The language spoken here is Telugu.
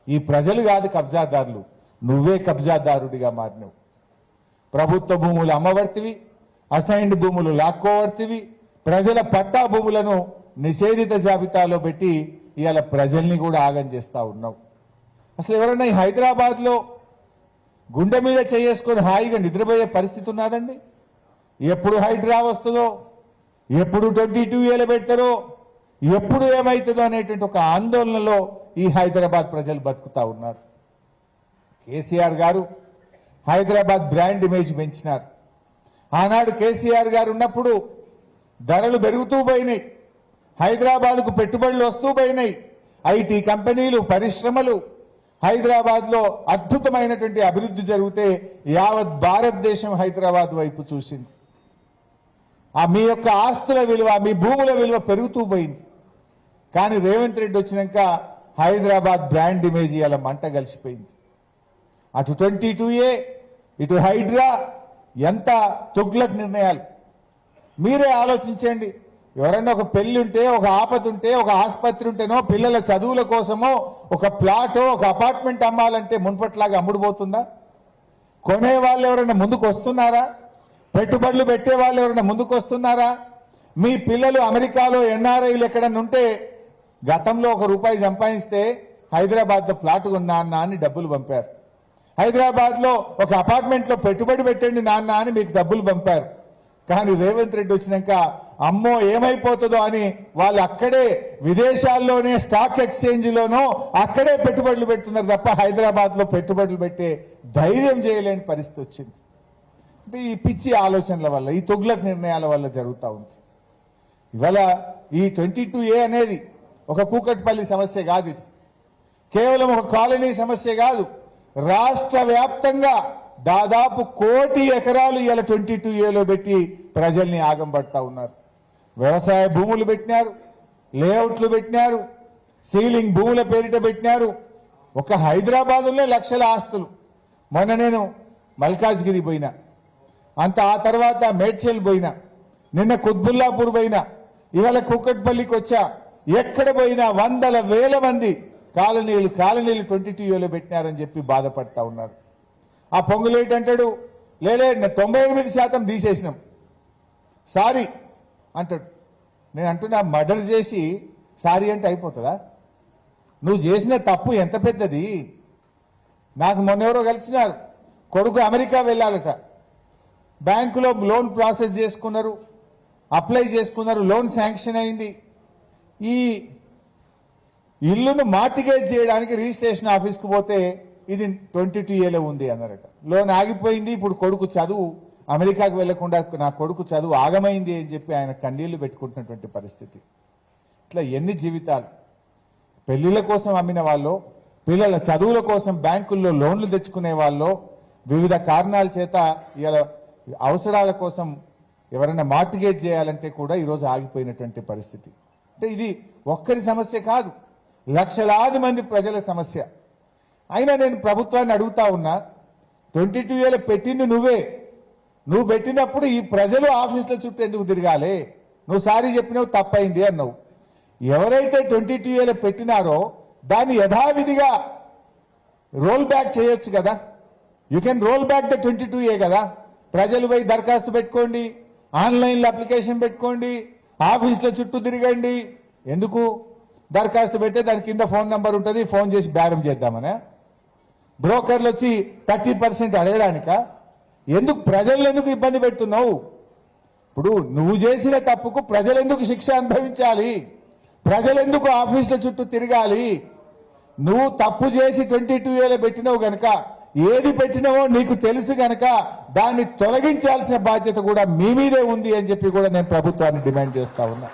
ఈ ప్రజలు కాదు కబ్జాదారులు, నువ్వే కబ్జాదారుడిగా మారినవు. ప్రభుత్వ భూములు అమ్మవర్తివి, అసైన్డ్ భూములు లాక్కోవర్తివి, ప్రజల పట్టా భూములను నిషేధిత జాబితాలో పెట్టి ఇవాళ ప్రజల్ని కూడా ఆగం చేస్తా ఉన్నావు. అసలు ఎవరైనా ఈ హైదరాబాద్లో గుండె మీద చేసుకొని హాయిగా నిద్రపోయే పరిస్థితి ఉన్నదండి? ఎప్పుడు హైడ్రా వస్తుందో, ఎప్పుడు 22A పెడతారో, ఎప్పుడు ఏమవుతుందో అనేటువంటి ఒక ఆందోళనలో ఈ హైదరాబాద్ ప్రజలు బతుకుతా ఉన్నారు. కేసీఆర్ గారు హైదరాబాద్ బ్రాండ్ ఇమేజ్ పెంచినారు. ఆనాడు కేసీఆర్ గారు ఉన్నప్పుడు ధరలు పెరుగుతూ పోయినాయి, హైదరాబాద్కు పెట్టుబడులు వస్తూ పోయినాయి, ఐటీ కంపెనీలు, పరిశ్రమలు, హైదరాబాద్లో అద్భుతమైనటువంటి అభివృద్ధి జరిగితే యావత్ భారతదేశం హైదరాబాద్ వైపు చూసింది. మీ యొక్క ఆస్తుల విలువ, మీ భూముల విలువ పెరుగుతూ పోయింది. కానీ రేవంత్ రెడ్డి వచ్చినాక హైదరాబాద్ బ్రాండ్ ఇమేజ్ ఇలా మంట కలిసిపోయింది. అటు 22A, ఇటు హైడ్రా, ఎంత తుగ్లక్ నిర్ణయాలు. మీరే ఆలోచించండి. ఎవరైనా ఒక పెళ్లి ఉంటే, ఒక ఆపద ఉంటే, ఒక ఆసుపత్రి ఉంటేనో, పిల్లల చదువుల కోసమో ఒక ప్లాటో, ఒక అపార్ట్మెంట్ అమ్మాలంటే మున్పట్లాగా అమ్ముడుపోతుందా? కొనే వాళ్ళు ఎవరైనా ముందుకు వస్తున్నారా? పెట్టుబడులు పెట్టే వాళ్ళు ఎవరైనా ముందుకు వస్తున్నారా? మీ పిల్లలు అమెరికాలో ఎన్ఆర్ఐలు ఎక్కడన్నా ఉంటే గతంలో ₹1 సంపాదిస్తే హైదరాబాద్లో ప్లాట్ కొన్నా అన్న అని డబ్బులు పంపారు. హైదరాబాద్లో ఒక అపార్ట్మెంట్లో పెట్టుబడి పెట్టండి నాన్న అని మీకు డబ్బులు పంపారు. కానీ రేవంత్ రెడ్డి వచ్చినాక అమ్మో ఏమైపోతుందో అని వాళ్ళు అక్కడే విదేశాల్లోనే స్టాక్ ఎక్స్చేంజ్లోనో అక్కడే పెట్టుబడులు పెడుతున్నారు తప్ప హైదరాబాద్లో పెట్టుబడులు పెట్టే ధైర్యం చేయలేని పరిస్థితి వచ్చింది. అంటే ఈ పిచ్చి ఆలోచనల వల్ల, ఈ తుగ్లక్ నిర్ణయాల వల్ల జరుగుతూ ఉంది. ఇవాళ ఈ 22A అనేది ఒక కూకట్పల్లి సమస్య కాదు, ఇది కేవలం ఒక కాలనీ సమస్య కాదు. రాష్ట్ర వ్యాప్తంగా దాదాపు 1 కోటి ఎకరాలు ఇలా 22Aలో పెట్టి ప్రజల్ని ఆగం పడతా ఉన్నారు. వ్యవసాయ భూములు పెట్టినారు, లేఅవుట్లు పెట్టినారు, సీలింగ్ భూముల పేరిట పెట్టినారు. ఒక హైదరాబాదులో లక్షల ఆస్తులు. మొన్న నేను మల్కాజ్గిరి పోయినా, అంత ఆ తర్వాత మేడ్చల్ పోయినా, నిన్న కుత్బుల్లాపూర్ పోయినా, ఇవాళ కూకట్పల్లికి వచ్చా. ఎక్కడ పోయినా వందల వేల మంది కాలనీలు 22Aలో పెట్టినారని చెప్పి బాధపడతా ఉన్నారు. ఆ పొంగులేటి అంటాడు, లేలే 98% తీసేసినాం, సారీ అంటాడు. నేను అంటున్నా, మర్డర్ చేసి సారీ అంటే అయిపోతుందా? నువ్వు చేసిన తప్పు ఎంత పెద్దది. నాకు మొన్నెవరో కలిసినారు, కొడుకు అమెరికా వెళ్ళాలట, బ్యాంకులో లోన్ ప్రాసెస్ చేసుకున్నారు, అప్లై చేసుకున్నారు, లోన్ శాంక్షన్ అయింది. ఈ ఇల్లును మార్టిగేజ్ చేయడానికి రిజిస్ట్రేషన్ ఆఫీస్కి పోతే ఇది 22Aలో ఉంది అన్నారట. లోన్ ఆగిపోయింది. ఇప్పుడు కొడుకు చదువు, అమెరికాకు వెళ్లకుండా నా కొడుకు చదువు ఆగమైంది అని చెప్పి ఆయన కన్నీళ్లు పెట్టుకుంటున్నటువంటి పరిస్థితి. ఇట్లా ఎన్ని జీవితాలు. పెళ్లిళ్ళ కోసం అమ్మిన వాళ్ళు, పిల్లల చదువుల కోసం బ్యాంకుల్లో లోన్లు తెచ్చుకునే వాళ్ళు, వివిధ కారణాల చేత ఇలా అవసరాల కోసం ఎవరైనా మార్టిగేజ్ చేయాలంటే కూడా ఈరోజు ఆగిపోయినటువంటి పరిస్థితి. అంటే ఇది ఒక్కరి సమస్య కాదు, లక్షలాది మంది ప్రజల సమస్య. అయినా నేను ప్రభుత్వాన్ని అడుగుతా ఉన్నా, 22Aలో పెట్టింది నువ్వే. నువ్వు పెట్టినప్పుడు ఈ ప్రజలు ఆఫీసుల చుట్టూ ఎందుకు తిరగాలి? నువ్వు సారీ చెప్పినావు, తప్పైంది అన్నావు. ఎవరైతే 22Aలో పెట్టినారో దాన్ని యథావిధిగా రోల్ బ్యాక్ చేయొచ్చు కదా. You can roll back the 22A కదా. ప్రజలు పోయి దరఖాస్తు పెట్టుకోండి, ఆన్లైన్లో అప్లికేషన్ పెట్టుకోండి, ఆఫీసుల చుట్టూ తిరగండి. ఎందుకు? దరఖాస్తు పెట్టే దాని కింద ఫోన్ నంబర్ ఉంటుంది, ఫోన్ చేసి బేరం చేద్దామనే. బ్రోకర్లు వచ్చి 30% అడగడానిక? ఎందుకు ప్రజలను ఎందుకు ఇబ్బంది పెడుతున్నావు? ఇప్పుడు నువ్వు చేసిన తప్పుకు ప్రజలు ఎందుకు శిక్ష అనుభవించాలి? ప్రజలు ఎందుకు ఆఫీసుల చుట్టూ తిరగాలి? నువ్వు తప్పు చేసి 22Aలో పెట్టినావు గనక, ఏది పెట్టినావో నీకు తెలుసు గనక దాన్ని తొలగించాల్సిన బాధ్యత కూడా మీ మీదే ఉంది అని చెప్పి కూడా నేను ప్రభుత్వాన్ని డిమాండ్ చేస్తా ఉన్నా.